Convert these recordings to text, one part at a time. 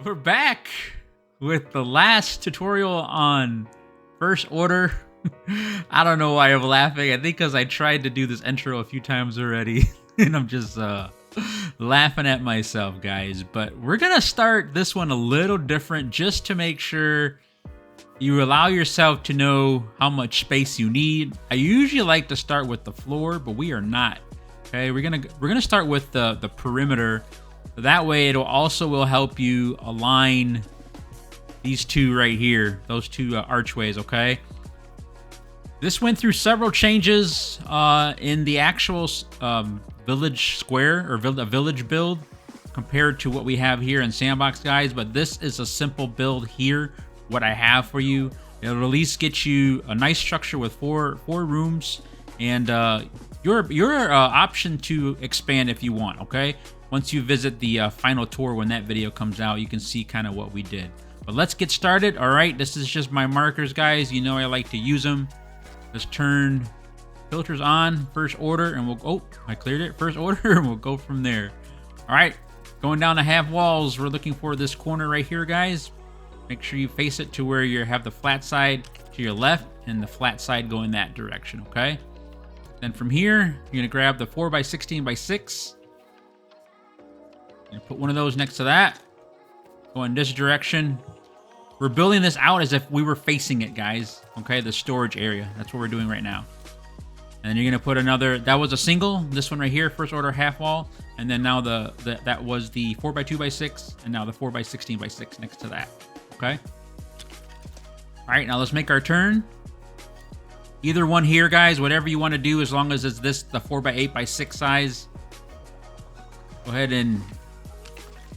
We're back with the last tutorial on First Order. I don't know why I'm laughing. I think because I tried to do this intro a few times already, and I'm just laughing at myself, guys. But we're gonna start this one a little different, just to make sure you allow yourself to know how much space you need. I usually like to start with the floor, but we are not. Okay, we're gonna start with the perimeter. That way, it'll also will help you align these two right here, those two archways. Okay. This went through several changes in the actual village square or village build compared to what we have here in Sandbox, guys. But this is a simple build here. What I have for you, it'll at least get you a nice structure with four rooms, and your option to expand if you want. Okay, once you visit the final tour when that video comes out, you can see kind of what we did. But let's get started. All right, this is just my markers, guys. You know I like to use them. Let's turn filters on, first order, and we'll oh, I cleared it, first order, and we'll go from there. All right, going down the half walls, we're looking for this corner right here, guys. Make sure you face it to where you have the flat side to your left and the flat side going that direction, okay? Then from here, you're gonna grab the 4x16x6. And put one of those next to that. Go in this direction. We're building this out as if we were facing it, guys. Okay, the storage area. That's what we're doing right now. And then you're gonna put another, that was a single, this one right here, first order half wall. And then now that was the 4x2x6, and now the 4x16x6 next to that. Okay. All right, now let's make our turn. Either one here, guys, whatever you want to do, as long as it's this, the 4x8x6 size. Go ahead and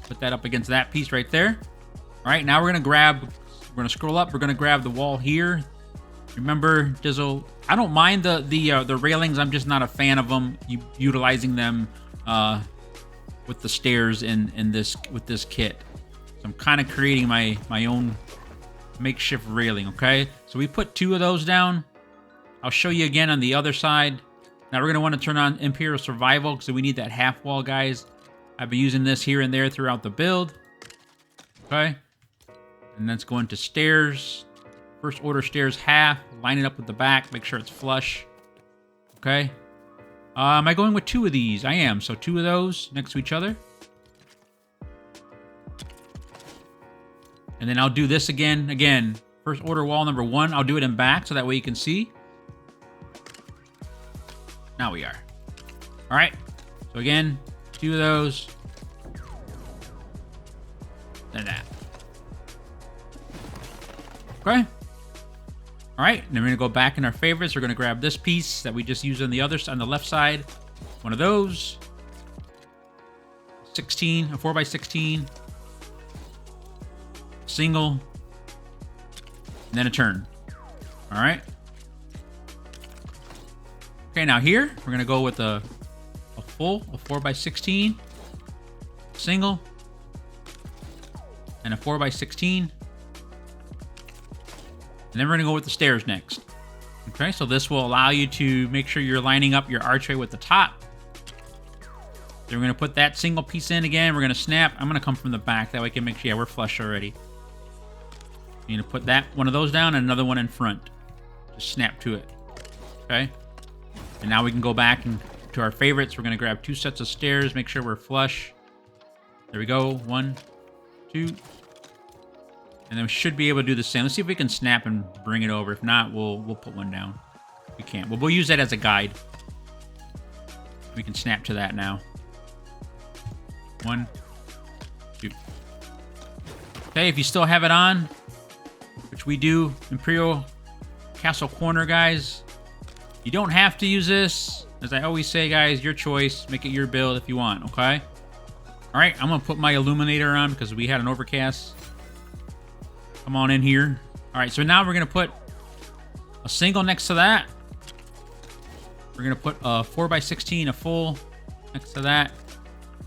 put that up against that piece right there. All right, now we're gonna scroll up. We're gonna grab the wall here. Remember, Dizzle, I don't mind the railings. I'm just not a fan of them. Utilizing them with the stairs with this kit. So I'm kind of creating my own makeshift railing, okay? So we put two of those down. I'll show you again on the other side. Now we're going to want to turn on Imperial Survival because we need that half wall, guys. I've been using this here and there throughout the build. Okay? And let's go into stairs. First order stairs half. Line it up with the back. Make sure it's flush. Okay? Am I going with two of these? I am. So two of those next to each other. And then I'll do this again. First order wall number 1. I'll do it in back so that way you can see. Now we are. All right. So again, two of those. And that. Okay. All right. And then we're going to go back in our favorites. We're going to grab this piece that we just used on the left side. One of those. 16, a 4x16. Single, and then a turn. All right. Okay, now here we're gonna go with a 4x16 single and a 4x16, and then we're gonna go with the stairs next. Okay, so this will allow you to make sure you're lining up your archway with the top. Then we're gonna put that single piece in again. We're gonna snap. I'm gonna come from the back. That way I can make sure, yeah, we're flush already. You're going to put that one of those down and another one in front. Just snap to it. Okay? And now we can go back to our favorites. We're going to grab two sets of stairs. Make sure we're flush. There we go. 1, 2. And then we should be able to do the same. Let's see if we can snap and bring it over. If not, we'll put one down. We can't. Well, we'll use that as a guide. We can snap to that now. 1, 2. Okay, if you still have it on, which we do, Imperial Castle Corner, guys. You don't have to use this. As I always say, guys, your choice. Make it your build if you want, okay? All right, I'm going to put my illuminator on because we had an overcast. Come on in here. All right, so now we're going to put a single next to that. We're going to put a 4x16, a full, next to that.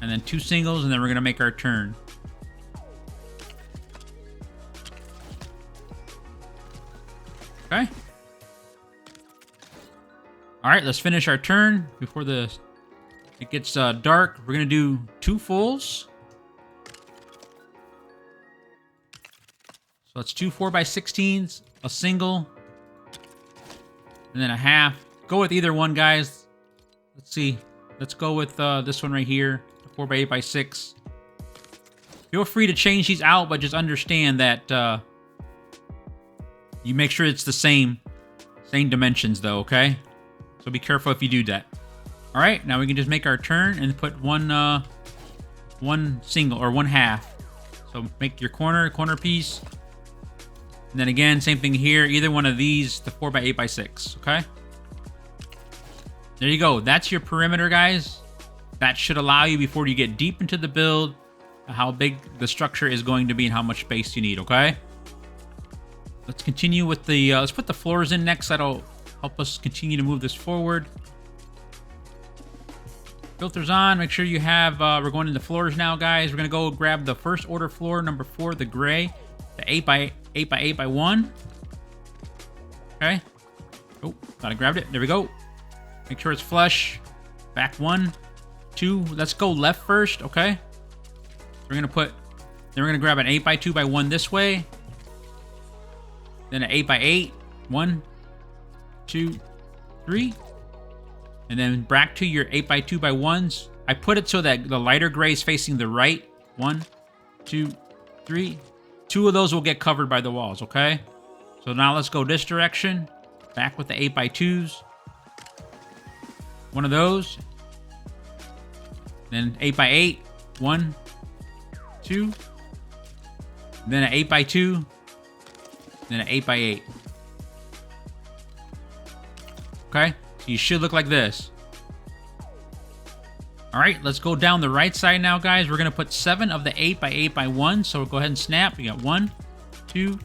And then two singles, and then we're going to make our turn. Okay. All right, let's finish our turn before it gets dark. We're gonna do two fulls. So it's two 4x16s, a single, and then a half. Go with either one, guys. Let's see. Let's go with this one right here, 4x8x6. Feel free to change these out, but just understand that you make sure it's the same dimensions, though, okay? So be careful if you do that. All right, now we can just make our turn and put one single or one half. So make your corner piece. And then again, same thing here. Either one of these, the 4x8x6, okay? There you go. That's your perimeter, guys. That should allow you, before you get deep into the build, how big the structure is going to be and how much space you need, okay? Let's continue with the, let's put the floors in next. That'll help us continue to move this forward. Filters on. Make sure you have, we're going into floors now, guys. We're going to go grab the first order floor, number 4, the gray, the 8x8x1. Okay. Oh, thought I grabbed it. There we go. Make sure it's flush. Back 1, 2. Let's go left first, okay? We're going to put, then we're going to grab an 8x2x1 this way. Then an 8x8. 1, 2, 3. And then back to your 8x2x1s. I put it so that the lighter gray is facing the right. 1, 2, 3. 2 of those will get covered by the walls, okay? So now let's go this direction. Back with the 8x2s. One of those. Then 8x8. 1, 2. Then an 8x2. Then an 8x8. Okay? So you should look like this. Alright, let's go down the right side now, guys. We're going to put 7 of the 8x8x1. So we'll go ahead and snap. We got 1, 2,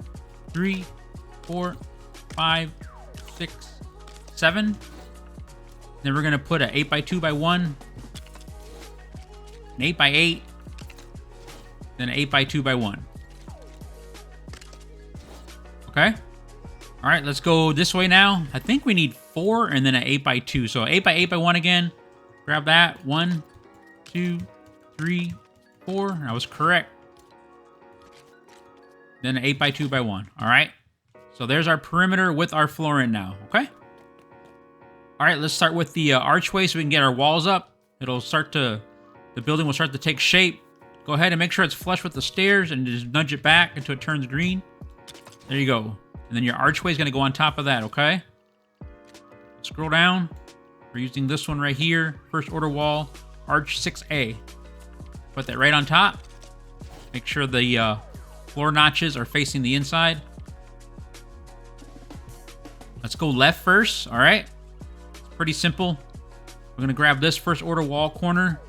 3, 4, 5, 6, 7. Then we're going to put an 8x2x1, an 8x8, then an 8x2x1. Okay? Alright, let's go this way now. I think we need 4 and then an 8x2. So 8x8x1 again. Grab that. 1, 2, 3, 4. I was correct. Then an 8x2x1. Alright? So there's our perimeter with our floor in now. Okay? Alright, let's start with the archway so we can get our walls up. It'll start to, the building will start to take shape. Go ahead and make sure it's flush with the stairs and just nudge it back until it turns green. There you go. And then your archway is going to go on top of that, okay? Scroll down. We're using this one right here. First order wall, arch 6A. Put that right on top. Make sure the floor notches are facing the inside. Let's go left first, all right? It's pretty simple. We're going to grab this first order wall corner.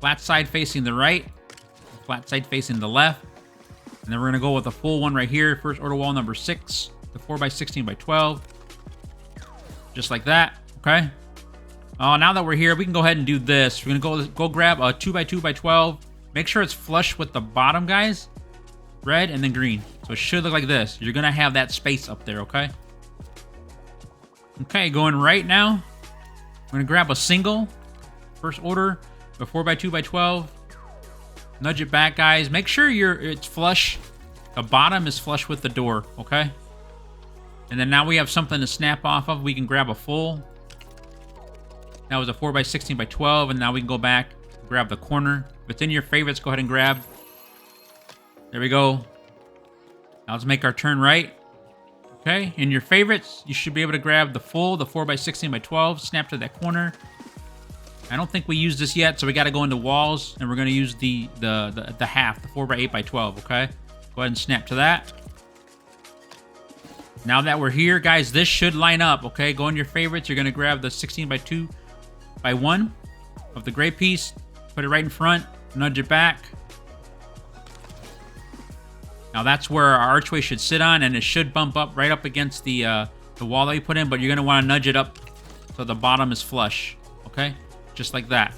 Flat side facing the right. Flat side facing the left. And then we're going to go with a full one right here. First order wall number 6. The 4x16x12. Just like that. Okay. Now that we're here, we can go ahead and do this. We're going to go grab a 2x2x12. Make sure it's flush with the bottom, guys. Red and then green. So it should look like this. You're going to have that space up there, okay? Okay, going right now. We're going to grab a single. First order. A 4x2x12. Nudge it back, guys. Make sure it's flush. The bottom is flush with the door, okay? And then now we have something to snap off of. We can grab a full. That was a 4x16x12, and now we can go back, grab the corner. If it's in your favorites, go ahead and grab. There we go. Now let's make our turn right. Okay, in your favorites, you should be able to grab the full, the 4x16x12, snap to that corner. I don't think we used this yet, so we got to go into walls, and we're going to use the half, the 4x8x12, okay? Go ahead and snap to that. Now that we're here, guys, this should line up, okay? Go in your favorites. You're going to grab the 16x2x1 of the gray piece, put it right in front, nudge it back. Now that's where our archway should sit on, and it should bump up right up against the wall that you put in, but you're going to want to nudge it up so the bottom is flush, okay? Just like that.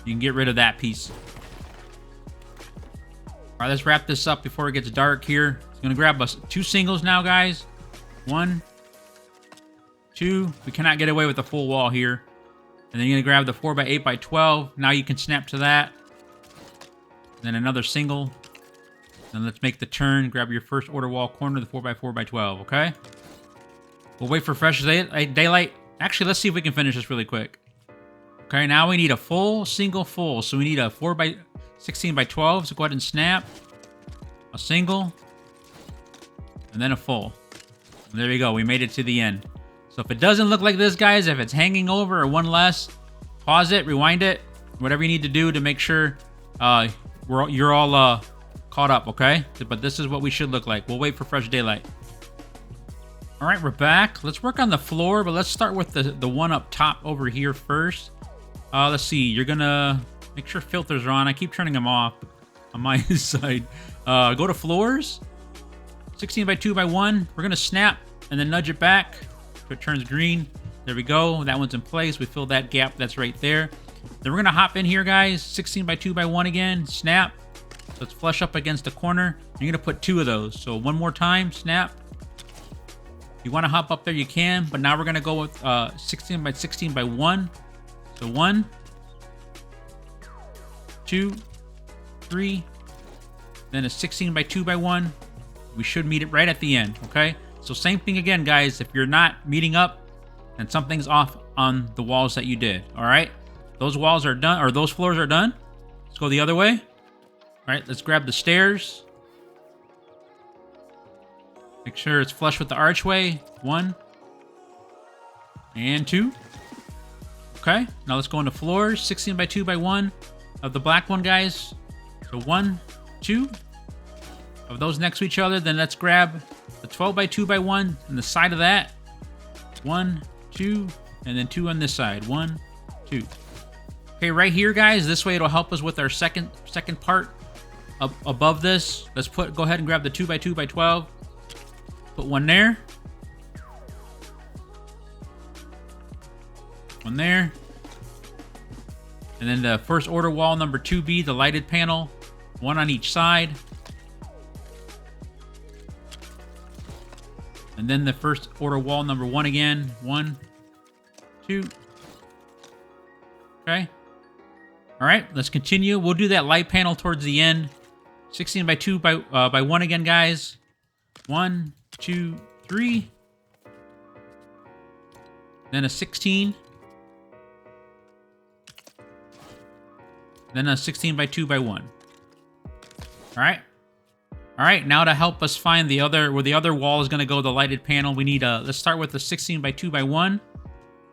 You can get rid of that piece. All right, let's wrap this up before it gets dark here. I'm going to grab us 2 singles now, guys. 1, 2. We cannot get away with the full wall here. And then you're going to grab the 4x8x12. Now you can snap to that. Then another single. Then let's make the turn. Grab your first order wall corner, the 4x4x12, okay? We'll wait for fresh daylight. Actually, let's see if we can finish this really quick. Okay, now we need a full, single, full. So we need a 4x16x12. So go ahead and snap. A single. And then a full. And there we go. We made it to the end. So if it doesn't look like this, guys, if it's hanging over or one less, pause it, rewind it, whatever you need to do to make sure you're all caught up, okay? But this is what we should look like. We'll wait for fresh daylight. All right, we're back. Let's work on the floor, but let's start with the one up top over here first. Let's see. You're gonna make sure filters are on. I keep turning them off on my side. Go to floors. 16x2x1. We're gonna snap and then nudge it back so it turns green. There we go. That one's in place. We fill that gap that's right there. Then we're gonna hop in here, guys. 16x2x1 again. Snap. So it's flush up against the corner. You're gonna put 2 of those. So one more time. Snap. If you want to hop up there, you can. But now we're gonna go with 16x16x1. So 1, 2, 3, then a 16x2x1. We should meet it right at the end, okay? So same thing again, guys. If you're not meeting up, then something's off on the walls that you did, all right? Those walls are done, or those floors are done. Let's go the other way. All right, let's grab the stairs. Make sure it's flush with the archway. 1 and 2. Okay, now let's go into floors. 16x2x1 of the black one, guys. So 1, 2 of those next to each other. Then let's grab the 12x2x1 on the side of that. 1, 2, and then 2 on this side. 1, 2. Okay, right here, guys. This way it'll help us with our second part up above this. Let's go ahead and grab the 2x2x12. Put one there. One there. And then the first order wall number 2B, the lighted panel. 1 on each side. And then the first order wall number 1 again. 1, 2. Okay. All right, let's continue. We'll do that light panel towards the end. 16x2x1 again, guys. 1, 2, 3. Then a 16. Then a 16x2x1. All right. All right, now to help us find the other, where the other wall is going to go, the lighted panel, we need a, let's start with the 16x2x1.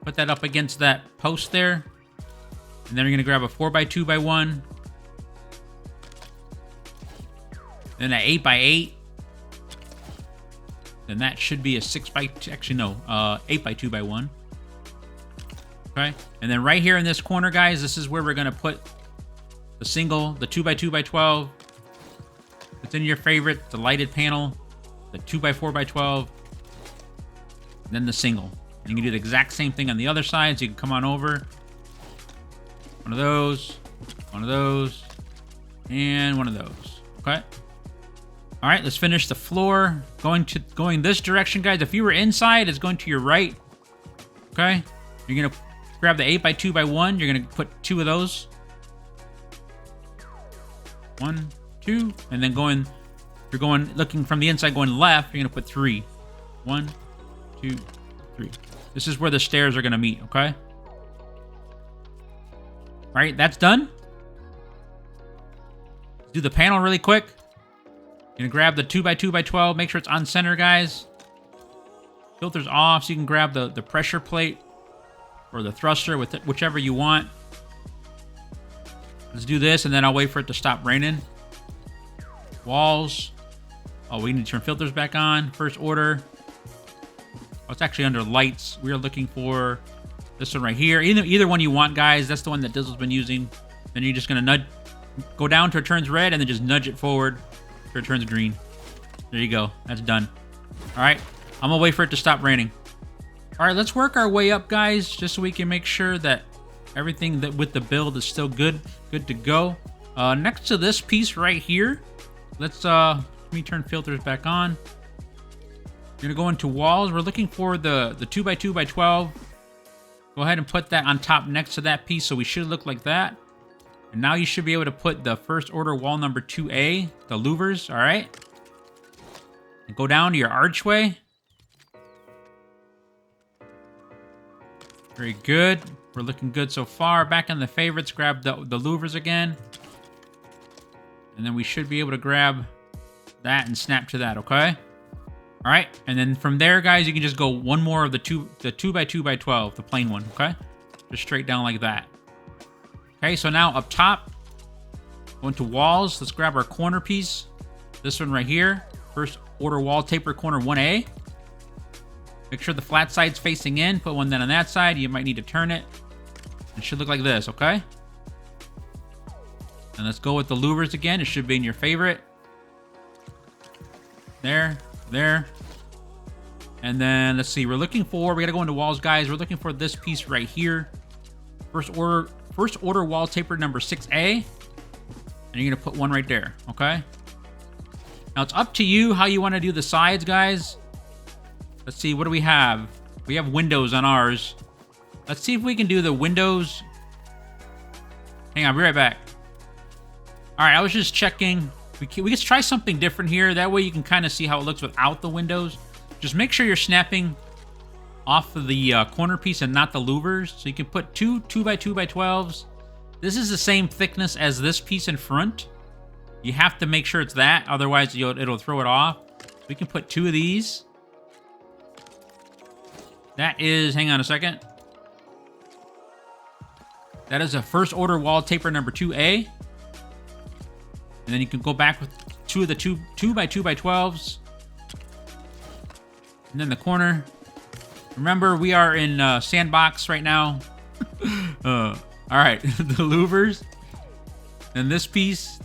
Put that up against that post there. And then we're going to grab a 4x2x1. Then an 8x8. Then that should be a 6x2, actually no, 8x2x1. Okay, and then right here in this corner, guys, this is where we're going to put the single, the 2x2x12. It's in your favorite, the lighted panel, the 2x4x12, then the single. And you can do the exact same thing on the other side, so you can come on over. One of those, and one of those. Okay. All right, let's finish the floor. Going this direction, guys. If you were inside, it's going to your right. Okay. You're gonna grab the 8x2x1. You're gonna put 2 of those. 1, 2, and then if you're going looking from the inside, going left, you're gonna put 3. 1, 2, 3. This is where the stairs are gonna meet. Okay. All right, that's done. Let's do the panel really quick. You're gonna grab the 2x2x12. Make sure it's on center, guys. Filters off, so you can grab the pressure plate or the thruster with whichever you want. Let's do this, and then I'll wait for it to stop raining. Walls. Oh, we need to turn filters back on. First order. Oh, it's actually under lights. We are looking for this one right here. Either one you want, guys. That's the one that TDIZZLE's been using. Then you're just gonna go down till it turns red, and then just nudge it forward till it turns green. There you go. That's done. All right. I'm gonna wait for it to stop raining. All right, let's work our way up, guys, just so we can make sure that everything that with the build is still good to go. Next to this piece right here, let me turn filters back on. We're gonna go into walls. We're looking for the 2x2x12. Go ahead and put that on top next to that piece, so we should look like that. And now you should be able to put the first order wall number 2A, the louvers, all right? And go down to your archway. Very good. We're looking good so far. Back in the favorites, grab the louvers again. And then we should be able to grab that and snap to that, okay? All right, and then from there, guys, you can just go one more of the 2x2x12, the plain one, okay? Just straight down like that. Okay, so now up top, go into walls. Let's grab our corner piece. This one right here. First order wallpaper corner 1A. Make sure the flat side's facing in. Put one then on that side. You might need to turn it. It should look like this, okay? And let's go with the louvers again. It should be in your favorite. There, there. And then let's see. We're looking for, we gotta go into walls, guys. We're looking for this piece right here. First order wallpaper number 6A. And you're gonna put one right there, okay? Now it's up to you how you want to do the sides, guys. Let's see, what do we have? We have windows on ours. Let's see if we can do the windows. Hang on, I'll be right back. All right, I was just checking. We can try something different here. That way you can kind of see how it looks without the windows. Just make sure you're snapping off of the corner piece and not the louvers. So you can put two 2x2x12s. This is the same thickness as this piece in front. You have to make sure it's that, otherwise it'll throw it off. We can put two of these. That is, hang on a second. That is a first order wallpaper number 2A. And then you can go back with two of the 2x2x12s. And then the corner. Remember, we are in sandbox right now. All right, the louvers. And this piece,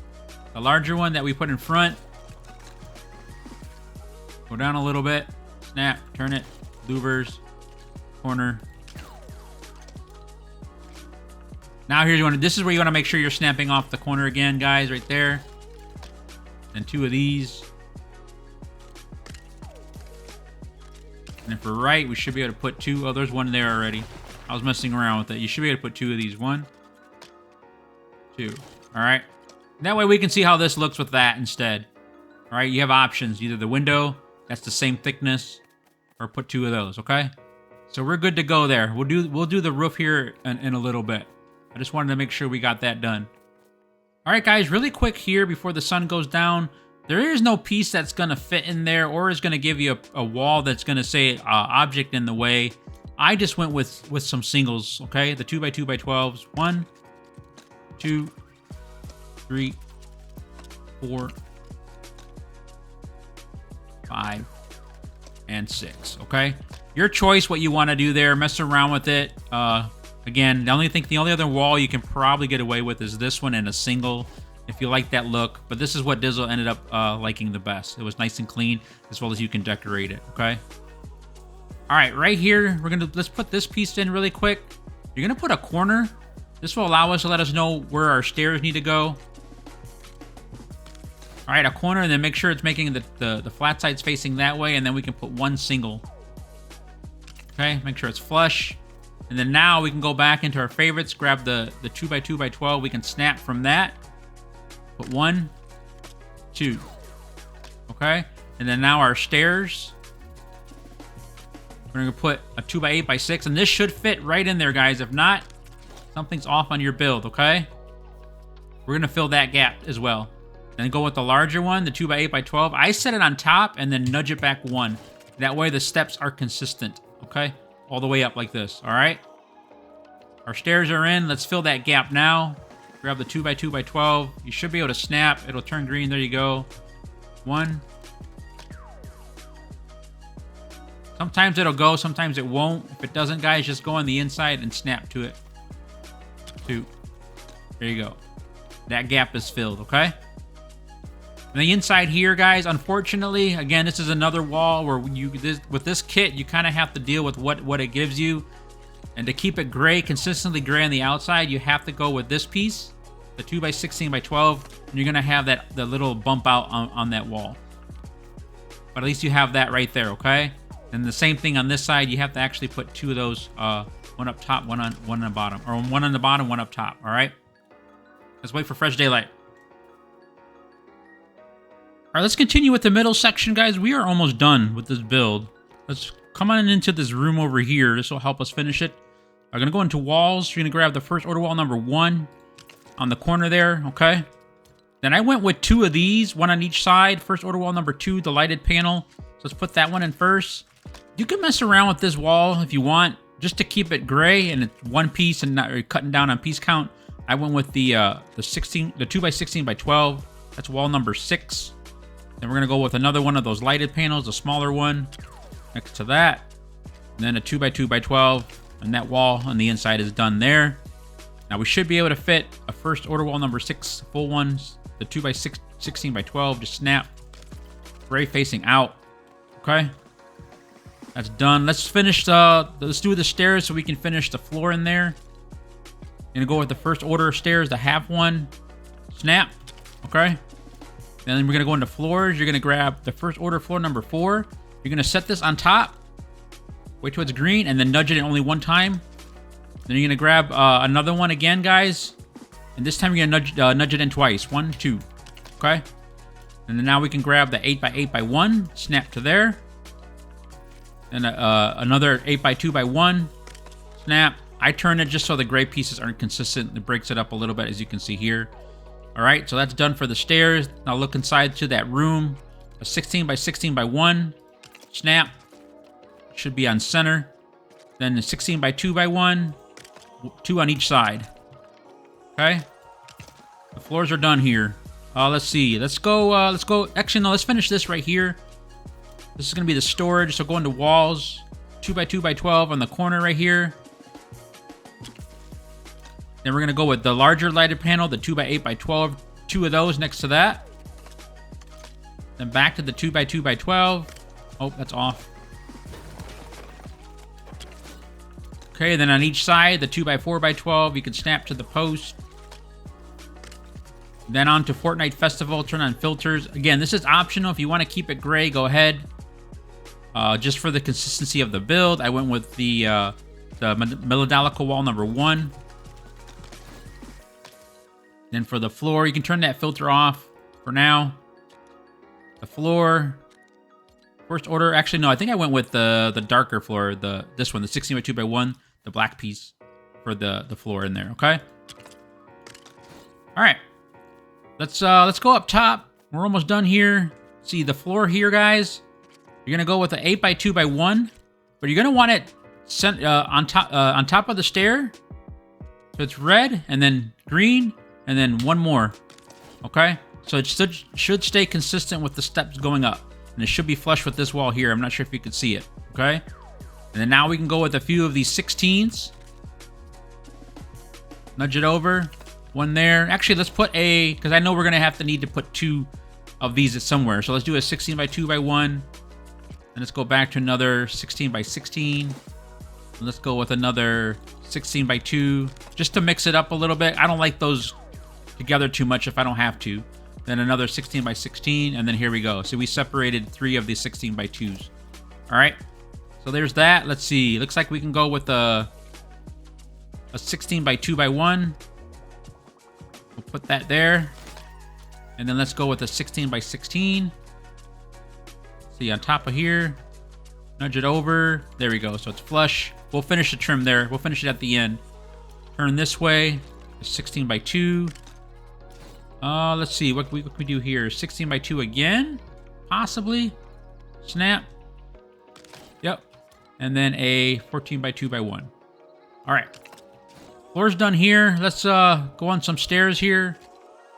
the larger one that we put in front. Go down a little bit. Snap, turn it. Louvers. Corner. Now here's one. This is where you want to make sure you're snapping off the corner again, guys, right there. And two of these. And then for right, we should be able to put two. Oh, there's one there already. I was messing around with it. You should be able to put two of these. One, two. All right. That way we can see how this looks with that instead. All right, you have options. Either the window, that's the same thickness, or put two of those, okay? So we're good to go there. We'll do the roof here in a little bit. I just wanted to make sure we got that done. All right, guys, really quick here before the sun goes down. There is no piece that's going to fit in there or is going to give you a wall that's going to say object in the way. I just went with some singles, okay? The 2x2x12s. 1, 2, 3, 4, 5, and 6, okay? Your choice what you want to do there. Mess around with it. Again, the only other wall you can probably get away with is this one and a single if you like that look. But this is what TDIZZLE ended up liking the best. It was nice and clean, as well as you can decorate it, okay? All right, right here, let's put this piece in really quick. You're gonna put a corner. This will allow us to let us know where our stairs need to go. All right, a corner, and then make sure it's making the flat sides facing that way, and then we can put one single. Okay, make sure it's flush. And then now we can go back into our favorites, grab the 2x2x12. We can snap from that. Put 1, 2. Okay, and then now our stairs. We're gonna put a 2x8x6, and this should fit right in there, guys. If not, something's off on your build, okay? We're gonna fill that gap as well. Then go with the larger one, the 2x8x12. I set it on top and then nudge it back 1. That way the steps are consistent, okay? All the way up like this, all right? Our stairs are in. Let's fill that gap now. Grab the 2x2x12. You should be able to snap. It'll turn green. There you go. 1. Sometimes it'll go, sometimes it won't. If it doesn't, guys, just go on the inside and snap to it. 2. There you go. That gap is filled, okay? And the inside here, guys, unfortunately, again, this is another wall where with this kit, you kind of have to deal with what it gives you. And to keep it gray, consistently gray on the outside, you have to go with this piece, the 2x16x12, and you're going to have the little bump out on that wall. But at least you have that right there, okay? And the same thing on this side, you have to actually put two of those, one up top, one on the bottom, or one on the bottom, one up top, all right? Let's wait for fresh daylight. All right, let's continue with the middle section, guys. We are almost done with this build. Let's come on into this room over here. This will help us finish it. I'm going to go into walls. You're going to grab the first order wall number 1 on the corner there, okay? Then I went with 2 of these, 1 on each side. First order wall number 2, the lighted panel. So let's put that one in first. You can mess around with this wall if you want, just to keep it gray and it's one piece and not cutting down on piece count. I went with the 2 by 16 by 12. That's wall number 6. Then we're going to go with another one of those lighted panels, a smaller one, next to that. And then a 2 by 2 by 12, and that wall on the inside is done there. Now we should be able to fit a first order wall number 6 full ones, the 2 by 16 by 12, just snap, gray facing out. Okay, that's done. Let's finish let's do the stairs so we can finish the floor in there. Gonna go with the first order stairs, the half one, snap. Okay. And then we're going to go into floors. You're going to grab the first order floor number 4. You're going to set this on top. Wait till it's green and then nudge it only one time. Then you're going to grab another one again, guys. And this time you're going to nudge it in twice. 1, 2. Okay? And then now we can grab the 8 by 8 by 1. Snap to there. Then another 8 by 2 by 1. Snap. I turn it just so the gray pieces aren't consistent. It breaks it up a little bit, as you can see here. All right, so that's done for the stairs. Now look inside to that room. A 16 by 16 by 1. Snap. Should be on center. Then a 16 by 2 by 1. 2 on each side. Okay. The floors are done here. Let's see. Let's go. Actually, no, let's finish this right here. This is going to be the storage. So go into walls. 2 by 2 by 12 on the corner right here. Then we're going to go with the larger lighted panel, the 2 by 8 by 12. 2 of those next to that. Then back to the 2 by 2 by 12. Oh, that's off. Okay, then on each side, the 2 by 4 by 12, you can snap to the post. Then on to Fortnite Festival, turn on filters. Again, this is optional. If you want to keep it gray, go ahead. Just for the consistency of the build, I went with the Melodalical wall number 1. Then for the floor, you can turn that filter off for now. The floor, first order. Actually, no, I think I went with the darker floor. This one, the 16 by 2 by 1, the black piece for the floor in there. Okay. All right. Let's go up top. We're almost done here. See the floor here, guys. You're gonna go with the 8 by 2 by 1, but you're gonna want it sent on top of the stair. So it's red and then green. And then one more, okay? So it should stay consistent with the steps going up. And it should be flush with this wall here. I'm not sure if you can see it, okay? And then now we can go with a few of these 16s. Nudge it over. One there. Actually, let's put because I know we're going to need to put 2 of these somewhere. So let's do a 16 by 2 by 1. And let's go back to another 16 by 16. And let's go with another 16 by 2. Just to mix it up a little bit. I don't like those together too much if I don't have to. Then another 16 by 16, and then here we go. So we separated 3 of these 16 by 2s. All right, so there's that. Let's see. Looks like we can go with a 16 by 2 by 1. We'll put that there, and then let's go with a 16 by 16. See on top of here. Nudge it over. There we go. So it's flush. We'll finish the trim there. We'll finish it at the end. Turn this way. 16 by 2. Let's see. What we do here? 16 by 2 again? Possibly. Snap. Yep. And then a 14 by 2 by 1. All right. Floor's done here. Let's go on some stairs here.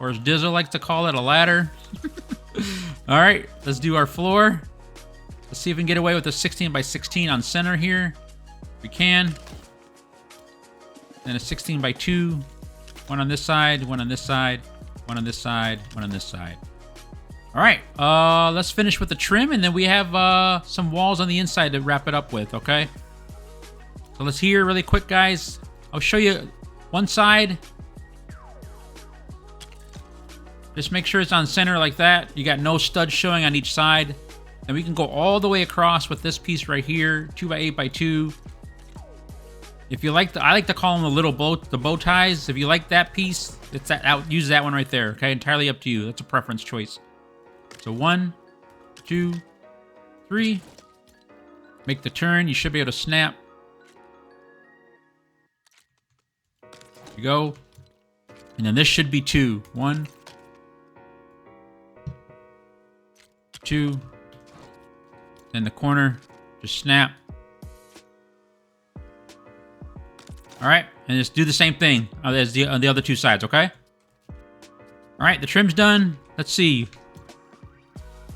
Or as Dizzle likes to call it, a ladder. All right. Let's do our floor. Let's see if we can get away with a 16 by 16 on center here. We can. Then a 16 by 2. One on this side, one on this side, one on this side, one on this side. All right, let's finish with the trim, and then we have some walls on the inside to wrap it up with, okay? So let's hear really quick, guys. I'll show you one side. Just make sure it's on center like that. You got no studs showing on each side. And we can go all the way across with this piece right here, 2 by 8 by 2. If you like, I like to call them the bow ties. If you like that piece, it's that. Use that one right there. Okay, entirely up to you. That's a preference choice. So 1, 2, 3. Make the turn. You should be able to snap. There you go. And then this should be 2. 1, 2. Then the corner. Just snap. All right, and just do the same thing as on the other two sides, okay? All right, the trim's done. Let's see.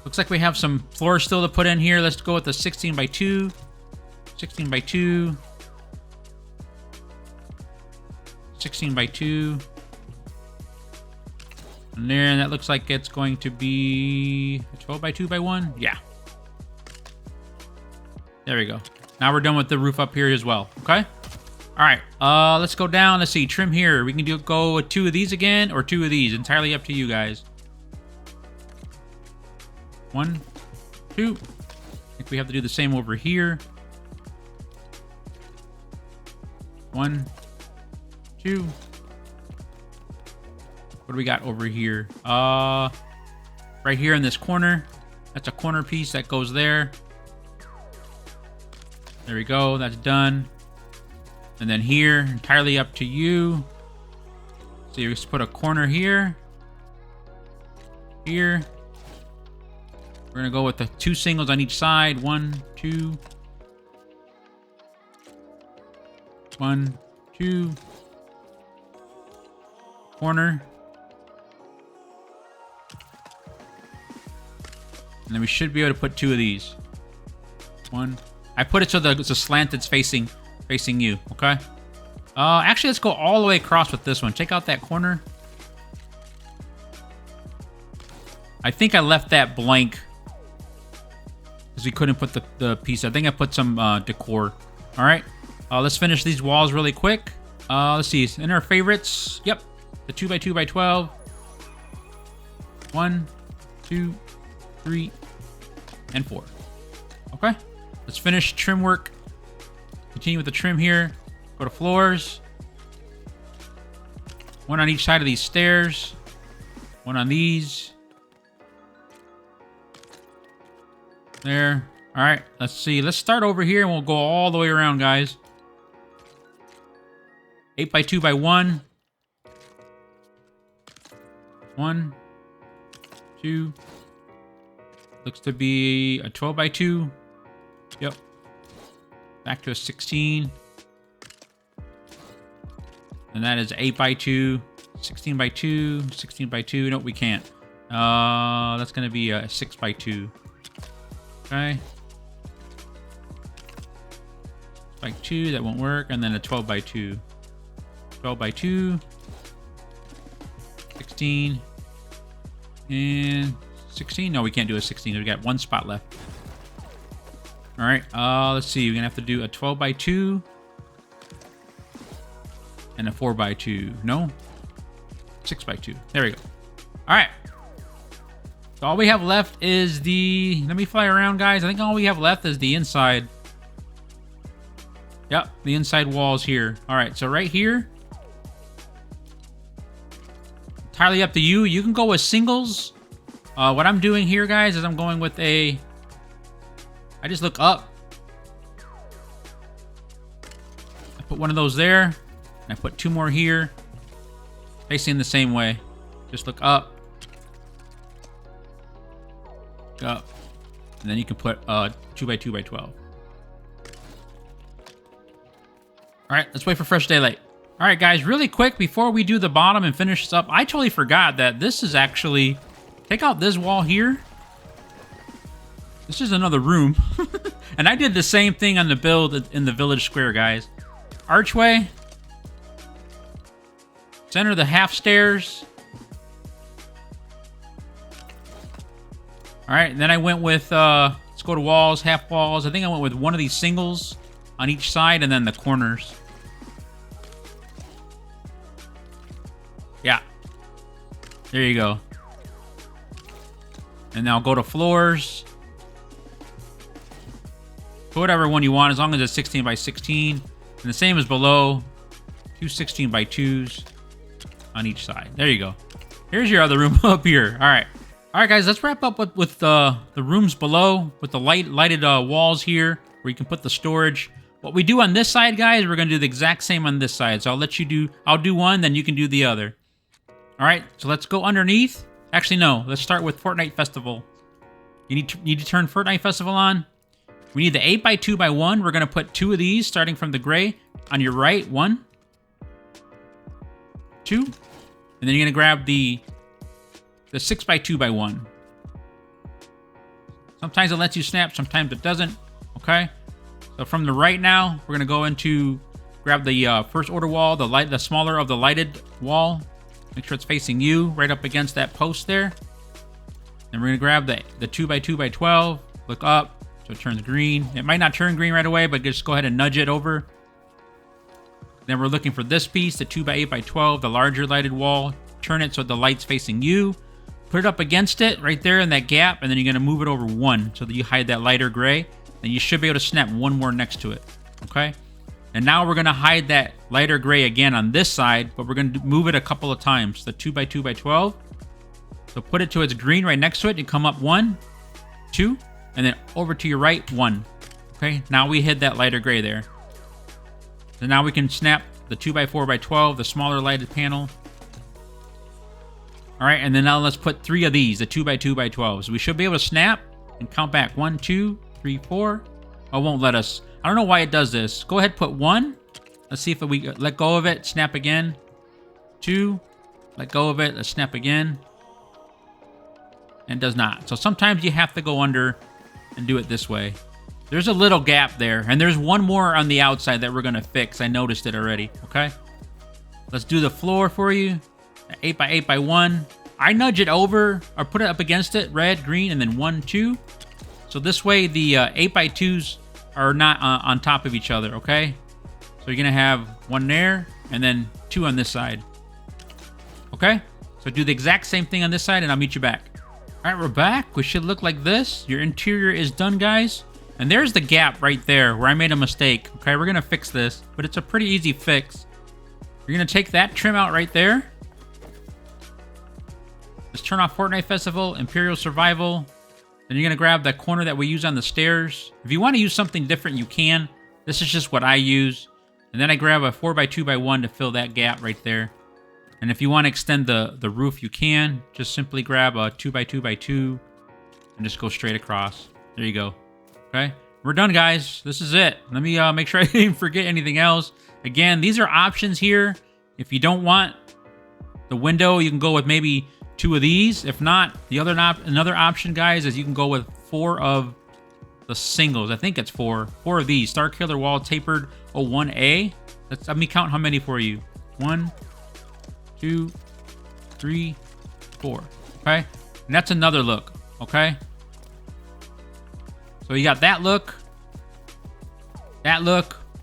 Looks like we have some floor still to put in here. Let's go with the 16 by 2. 16 by 2. 16 by 2. And there, and that looks like it's going to be a 12 by 2 by 1. Yeah. There we go. Now we're done with the roof up here as well, okay? All right, let's go down. Let's see, trim here. We can go with 2 of these again or 2 of these. Entirely up to you guys. 1, 2. I think we have to do the same over here. 1, 2. What do we got over here? Right here in this corner. That's a corner piece that goes there. There we go. That's done. And then here, entirely up to you. So you just put a corner here. Here. We're going to go with the 2 singles on each side. 1, 2. 1, 2. Corner. And then we should be able to put 2 of these. 1. I put it so that it's a slant that's facing you, okay? Actually, let's go all the way across with this one. Check out that corner. I think I left that blank because we couldn't put the piece. I think I put some decor. All right, let's finish these walls really quick. Let's see, in our favorites, yep, the 2 by 2 by 12. 1, 2, 3, and 4. Okay, let's finish trim work. Continue with the trim here. Go to floors. 1 on each side of these stairs. 1 on these. There. All right, let's see. Let's start over here and we'll go all the way around, guys. 8 by 2 by 1. 1, 2. Looks to be a 12 by 2. Yep. Back to a 16. And that is 8 by 2, 16 by 2, 16 by 2. Nope, we can't. That's going to be a 6 by 2. Okay. 6 by 2, that won't work. And then a 12 by 2. 12 by 2. 16. And 16. No, we can't do a 16. We got 1 spot left. All right, let's see. We're going to have to do a 12 by 2 and a 4 by 2. No? 6 by 2. There we go. All right. So all we have left is the... Let me fly around, guys. I think all we have left is the inside. Yep, the inside walls here. All right, so right here. Entirely up to you. You can go with singles. What I'm doing here, guys, is I'm going with a... I just look up. I put 1 of those there. And I put 2 more here. Facing the same way. Just look up. Look up. And then you can put 2 by 2 by 12. Alright, let's wait for fresh daylight. Alright guys, really quick before we do the bottom and finish this up, I totally forgot that this is actually... Take out this wall here. This is another room. And I did the same thing on the build in the village square, guys. Archway. Center the half stairs. Alright, and then I went with, let's go to walls, half walls. I think I went with 1 of these singles on each side and then the corners. Yeah. There you go. And now go to floors. Put whatever one you want, as long as it's 16 by 16. And the same as below. 2 16 by 2s on each side. There you go. Here's your other room up here. All right. All right, guys, let's wrap up with the rooms below with the lighted walls here where you can put the storage. What we do on this side, guys, we're going to do the exact same on this side. So I'll do one, then you can do the other. All right, so let's go underneath. Actually, no, let's start with Fortnite Festival. You need to turn Fortnite Festival on. We need the 8x2x1. We're going to put 2 of these starting from the gray on your right. 1, 2, and then you're going to grab the 6x2x1. Sometimes it lets you snap, sometimes it doesn't. Okay, so from the right now, we're gonna go into grab the first order wall, the smaller of the lighted wall. Make sure it's facing you, right up against that post there. And we're gonna grab the 2x2x12. Look up, so it turns green. It might not turn green right away, but just go ahead and nudge it over. Then we're looking for this piece, the 2x8x12, the larger lighted wall. Turn it so the light's facing you. Put it up against it right there in that gap, and then you're going to move it over 1 so that you hide that lighter gray. And you should be able to snap 1 more next to it. Okay? And now we're going to hide that lighter gray again on this side, but we're going to move it a couple of times. The 2x2x12. So put it to its green right next to it and come up 1, 2, and then over to your right, 1. Okay? Now we hid that lighter gray there. So now we can snap the 2x4x12, the smaller lighted panel. All right, and then now let's put 3 of these, the 2x2x12. So we should be able to snap and count back 1, 2, 3, 4. Oh, it won't let us. I don't know why it does this. Go ahead, put 1. Let's see if we let go of it. Snap again. 2. Let go of it. Let's snap again. And it does not. So sometimes you have to go under and do it this way. There's a little gap there, and there's one more on the outside that we're going to fix. I noticed it already. Okay, let's do the floor for you. 8x8x1. I nudge it over or put it up against it, red, green, and then 1, 2. So this way the 8x2s are not on top of each other, okay? So you're going to have 1 there and then 2 on this side. Okay? So do the exact same thing on this side and I'll meet you back. All right, we're back. We should look like this. Your interior is done, guys. And there's the gap right there where I made a mistake. Okay, we're going to fix this, but it's a pretty easy fix. You're going to take that trim out right there. Just turn off Fortnite Festival, Imperial Survival. Then you're going to grab that corner that we use on the stairs. If you want to use something different, you can. This is just what I use. And then I grab a 4x2x1 to fill that gap right there. And if you want to extend the roof, you can. Just simply grab a 2x2x2 and just go straight across. There you go. Okay, we're done, guys. This is it. Let me make sure I didn't forget anything else. Again, these are options here. If you don't want the window, you can go with maybe 2 of these. If not, another option, guys, is you can go with 4 of the singles. I think it's 4 of these. Star Killer Wall Tapered 01A. Let me count how many for you. 1, 2, 3, 4. Okay, and that's another look. Okay, so you got that look,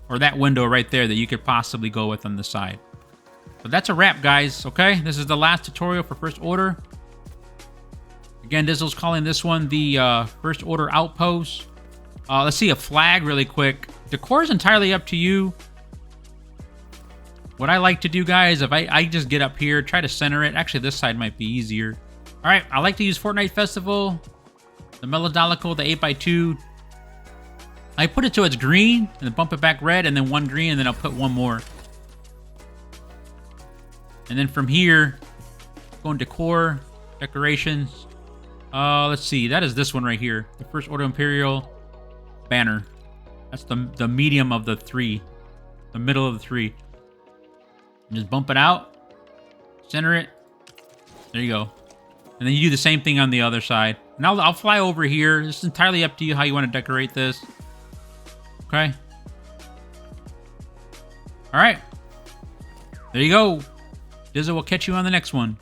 or that window right there that you could possibly go with on the side. But that's a wrap, guys. Okay, this is the last tutorial for First Order. Again, TDIZZLE's calling this one the First Order Outpost. Let's see a flag really quick. Decor is entirely up to you. What I like to do, guys, if I just get up here, try to center it. Actually, this side might be easier. All right, I like to use Fortnite Festival, the Melodolical, the 8x2. I put it to its green, and then bump it back red, and then 1 green, and then I'll put 1 more. And then from here, go in Decor, Decorations. Let's see, that is this one right here. The First Order Imperial banner. That's the medium of the 3. The middle of the 3. Just bump it out. Center it. There you go. And then you do the same thing on the other side. And I'll fly over here. It's entirely up to you how you want to decorate this. Okay. All right. There you go. TDIZZLE will catch you on the next one.